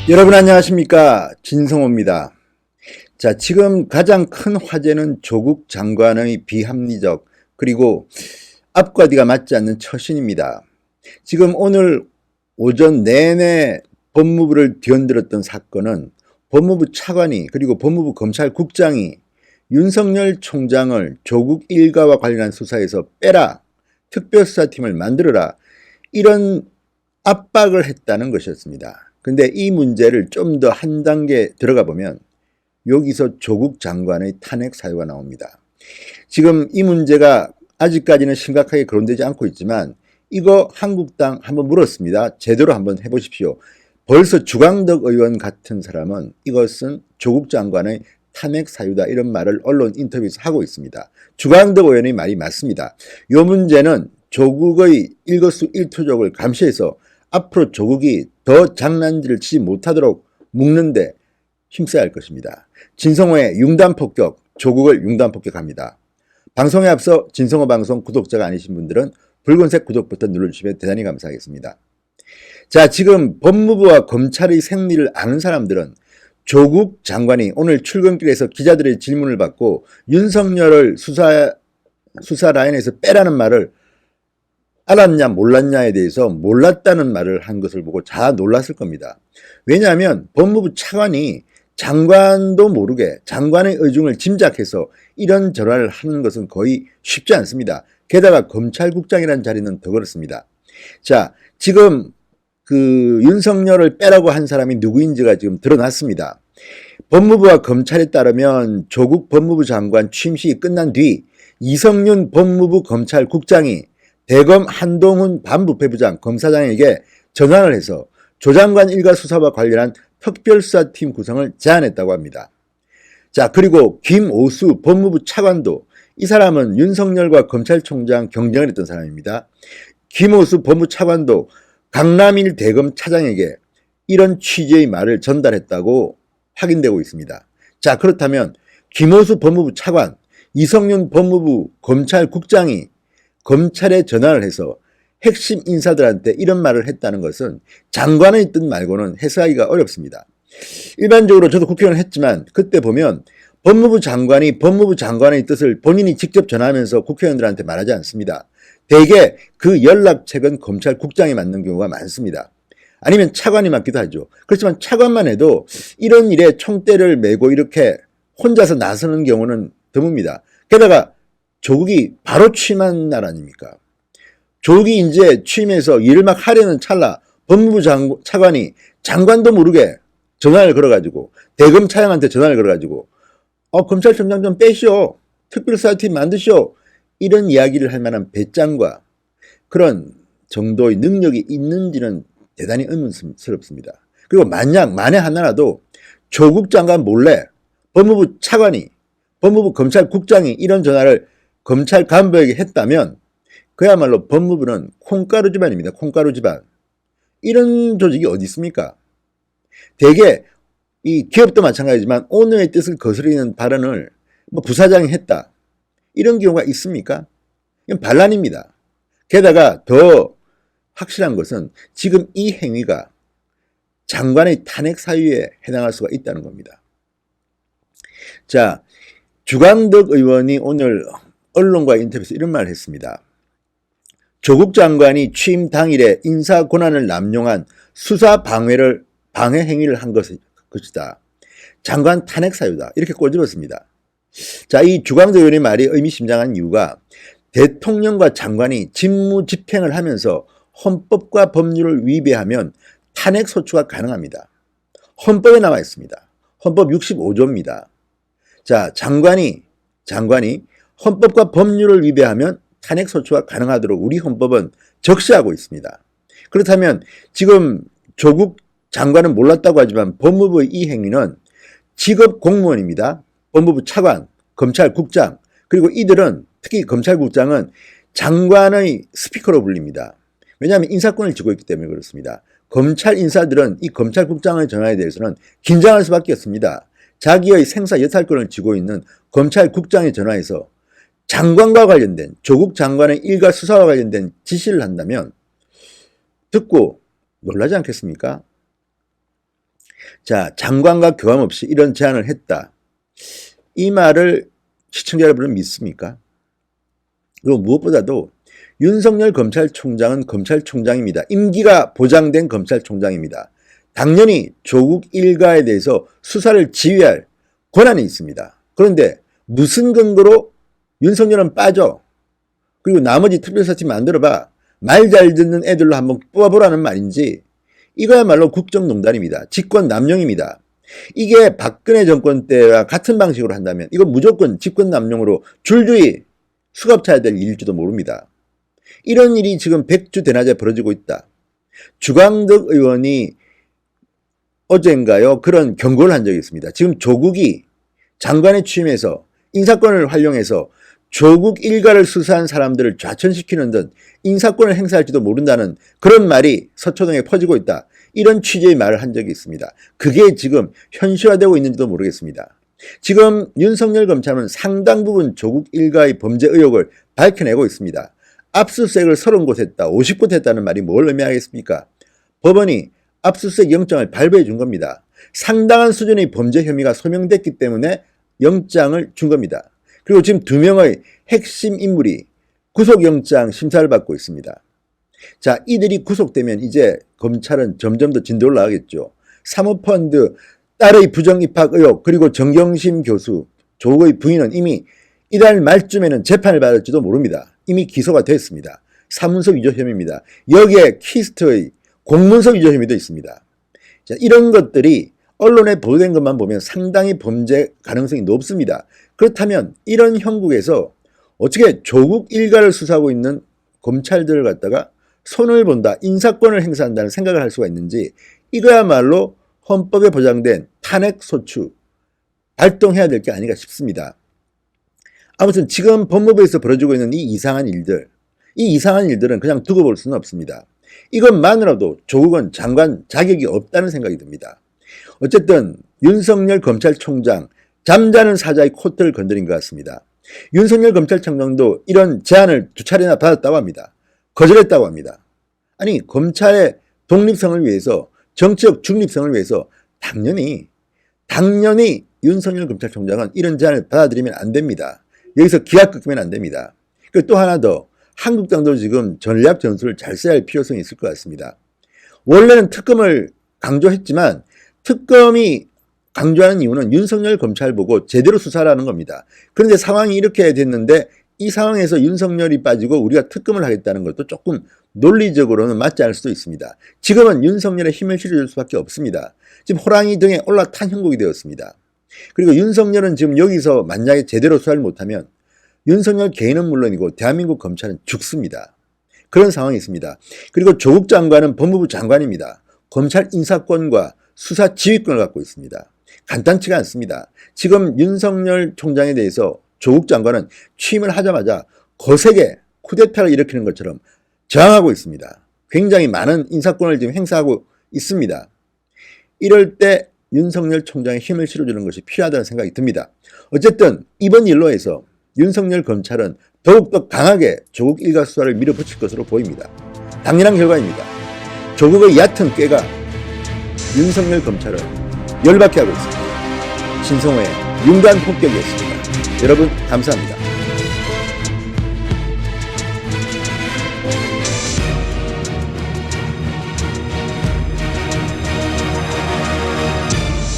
여러분 안녕하십니까, 진성호입니다. 자, 지금 가장 큰 화제는 조국 장관의 비합리적 그리고 앞과 뒤가 맞지 않는 처신입니다. 지금 오늘 오전 내내 법무부를 뒤흔들었던 사건은 법무부 차관이 그리고 법무부 검찰국장이 윤석열 총장을 조국 일가와 관련한 수사에서 빼라, 특별수사팀을 만들어라, 이런 압박을 했다는 것이었습니다. 근데 이 문제를 좀 더 한 단계 들어가 보면 여기서 조국 장관의 탄핵 사유가 나옵니다. 지금 이 문제가 아직까지는 심각하게 거론되지 않고 있지만 이거 한국당 한번 물었습니다. 제대로 한번 해보십시오. 벌써 주광덕 의원 같은 사람은 이것은 조국 장관의 탄핵 사유다 이런 말을 언론 인터뷰에서 하고 있습니다. 주광덕 의원의 말이 맞습니다. 이 문제는 조국의 일거수일투족을 감시해서 앞으로 조국이 더 장난질을 치지 못하도록 묶는데 힘써야 할 것입니다. 진성호의 융단폭격, 조국을 융단폭격합니다. 방송에 앞서 진성호 방송 구독자가 아니신 분들은 붉은색 구독 버튼 눌러주시면 대단히 감사하겠습니다. 자, 지금 법무부와 검찰의 생리를 아는 사람들은 조국 장관이 오늘 출근길에서 기자들의 질문을 받고 윤석열을 수사 라인에서 빼라는 말을 알았냐 몰랐냐에 대해서 몰랐다는 말을 한 것을 보고 다 놀랐을 겁니다. 왜냐하면 법무부 차관이 장관도 모르게 장관의 의중을 짐작해서 이런 전화를 하는 것은 거의 쉽지 않습니다. 게다가 검찰국장이라는 자리는 더 그렇습니다. 자, 지금 그 윤석열을 빼라고 한 사람이 누구인지가 지금 드러났습니다. 법무부와 검찰에 따르면 조국 법무부 장관 취임식이 끝난 뒤 이성윤 법무부 검찰국장이 대검 한동훈 반부패부장 검사장에게 전화를 해서 조 장관 일가 수사와 관련한 특별수사팀 구성을 제안했다고 합니다. 자, 그리고 김오수 법무부 차관도, 이 사람은 윤석열과 검찰총장 경쟁을 했던 사람입니다. 김오수 법무부 차관도 강남일 대검 차장에게 이런 취지의 말을 전달했다고 확인되고 있습니다. 자, 그렇다면 김오수 법무부 차관, 이성윤 법무부 검찰국장이 검찰에 전화를 해서 핵심 인사들한테 이런 말을 했다는 것은 장관의 뜻 말고는 해석하기가 어렵습니다. 일반적으로 저도 국회의원을 했지만 그때 보면 법무부 장관의 뜻을 본인이 직접 전하면서 국회의원들한테 말하지 않습니다. 대개 그 연락책은 검찰국장이 맡는 경우가 많습니다. 아니면 차관이 맡기도 하죠. 그렇지만 차관만 해도 이런 일에 총대를 메고 이렇게 혼자서 나서는 경우는 드뭅니다. 게다가 조국이 바로 취임한 날 아닙니까? 조국이 이제 취임해서 일을 막 하려는 찰나 법무부 차관이 장관도 모르게 전화를 걸어가지고 대검 차장한테 전화를 걸어가지고 검찰총장 좀 빼시오, 특별수사팀 만드시오, 이런 이야기를 할 만한 배짱과 그런 정도의 능력이 있는지는 대단히 의문스럽습니다. 그리고 만에 하나라도 조국 장관 몰래 법무부 차관이 법무부 검찰국장이 이런 전화를 검찰 간부에게 했다면 그야말로 법무부는 콩가루 집안입니다. 콩가루 집안. 이런 조직이 어디 있습니까? 대개 이 기업도 마찬가지지만 오너의 뜻을 거스르는 발언을 부사장이 했다, 이런 경우가 있습니까? 이건 반란입니다. 게다가 더 확실한 것은 지금 이 행위가 장관의 탄핵 사유에 해당할 수가 있다는 겁니다. 자, 주광덕 의원이 오늘 언론과의 인터뷰에서 이런 말을 했습니다. 조국 장관이 취임 당일에 인사 권한을 남용한 수사 방해 행위를 한 것이다. 장관 탄핵 사유다. 이렇게 꼬집었습니다. 자, 이 주광덕 의원의 말이 의미심장한 이유가 대통령과 장관이 직무 집행을 하면서 헌법과 법률을 위배하면 탄핵 소추가 가능합니다. 헌법에 나와 있습니다. 헌법 65조입니다. 자, 장관이 헌법과 법률을 위배하면 탄핵 소추가 가능하도록 우리 헌법은 적시하고 있습니다. 그렇다면 지금 조국 장관은 몰랐다고 하지만 법무부의 이 행위는 직업 공무원입니다. 법무부 차관, 검찰국장, 그리고 이들은 특히 검찰국장은 장관의 스피커로 불립니다. 왜냐하면 인사권을 쥐고 있기 때문에 그렇습니다. 검찰 인사들은 이 검찰국장의 전화에 대해서는 긴장할 수밖에 없습니다. 자기의 생사 여탈권을 쥐고 있는 검찰국장의 전화에서 장관과 관련된, 조국 장관의 일가 수사와 관련된 지시를 한다면 듣고 놀라지 않겠습니까? 자, 장관과 교감 없이 이런 제안을 했다. 이 말을 시청자 여러분은 믿습니까? 그리고 무엇보다도 윤석열 검찰총장은 검찰총장입니다. 임기가 보장된 검찰총장입니다. 당연히 조국 일가에 대해서 수사를 지휘할 권한이 있습니다. 그런데 무슨 근거로 윤석열은 빠져? 그리고 나머지 특별사팀 만들어봐. 말 잘 듣는 애들로 한번 뽑아보라는 말인지, 이거야말로 국정농단입니다. 직권남용입니다. 이게 박근혜 정권 때와 같은 방식으로 한다면 이건 무조건 직권남용으로 줄줄이 수갑차야 될 일일지도 모릅니다. 이런 일이 지금 백주대낮에 벌어지고 있다. 주광덕 의원이 어젠가요 그런 경고를 한 적이 있습니다. 지금 조국이 장관에 취임해서 인사권을 활용해서 조국 일가를 수사한 사람들을 좌천시키는 듯 인사권을 행사할지도 모른다는 그런 말이 서초동에 퍼지고 있다. 이런 취지의 말을 한 적이 있습니다. 그게 지금 현실화되고 있는지도 모르겠습니다. 지금 윤석열 검찰은 상당 부분 조국 일가의 범죄 의혹을 밝혀내고 있습니다. 압수수색을 30곳 했다, 50곳 했다는 말이 뭘 의미하겠습니까? 법원이 압수수색 영장을 발부해 준 겁니다. 상당한 수준의 범죄 혐의가 소명됐기 때문에 영장을 준 겁니다. 그리고 지금 2명의 핵심 인물이 구속영장 심사를 받고 있습니다. 자, 이들이 구속되면 이제 검찰은 점점 더 진도 올라가겠죠. 사모펀드 딸의 부정입학 의혹, 그리고 정경심 교수, 조국의 부인은 이미 이달 말쯤에는 재판을 받을지도 모릅니다. 이미 기소가 됐습니다. 사문서 위조 혐의입니다. 여기에 키스트의 공문서 위조 혐의도 있습니다. 자, 이런 것들이 언론에 보도된 것만 보면 상당히 범죄 가능성이 높습니다. 그렇다면 이런 형국에서 어떻게 조국 일가를 수사하고 있는 검찰들을 갖다가 손을 본다, 인사권을 행사한다는 생각을 할 수가 있는지, 이거야말로 헌법에 보장된 탄핵소추 발동해야 될 게 아닌가 싶습니다. 아무튼 지금 법무부에서 벌어지고 있는 이 이상한 일들은 그냥 두고 볼 수는 없습니다. 이것만으로도 조국은 장관 자격이 없다는 생각이 듭니다. 어쨌든 윤석열 검찰총장 잠자는 사자의 콧대를 건드린 것 같습니다. 윤석열 검찰총장도 이런 제안을 2차례나 받았다고 합니다. 거절했다고 합니다. 아니, 검찰의 독립성을 위해서, 정치적 중립성을 위해서 당연히 윤석열 검찰총장은 이런 제안을 받아들이면 안 됩니다. 여기서 기합 꺾으면 안 됩니다. 그리고 또 하나 더, 한국당도 지금 전략 전술을 잘 써야 할 필요성이 있을 것 같습니다. 원래는 특검을 강조했지만 특검이 강조하는 이유는 윤석열 검찰 보고 제대로 수사라는 겁니다. 그런데 상황이 이렇게 됐는데 이 상황에서 윤석열이 빠지고 우리가 특검을 하겠다는 것도 조금 논리적으로는 맞지 않을 수도 있습니다. 지금은 윤석열의 힘을 실어줄 수밖에 없습니다. 지금 호랑이 등에 올라탄 형국이 되었습니다. 그리고 윤석열은 지금 여기서 만약에 제대로 수사를 못하면 윤석열 개인은 물론이고 대한민국 검찰은 죽습니다. 그런 상황이 있습니다. 그리고 조국 장관은 법무부 장관입니다. 검찰 인사권과 수사 지휘권을 갖고 있습니다. 간단치가 않습니다. 지금 윤석열 총장에 대해서 조국 장관은 취임을 하자마자 거세게 쿠데타를 일으키는 것처럼 저항하고 있습니다. 굉장히 많은 인사권을 지금 행사하고 있습니다. 이럴 때 윤석열 총장의 힘을 실어주는 것이 필요하다는 생각이 듭니다. 어쨌든 이번 일로 해서 윤석열 검찰은 더욱더 강하게 조국 일가 수사를 밀어붙일 것으로 보입니다. 당연한 결과입니다. 조국의 얕은 꾀가 윤석열 검찰을 열받게 하고 있습니다. 신성호의 윤관 폭격이었습니다. 여러분 감사합니다.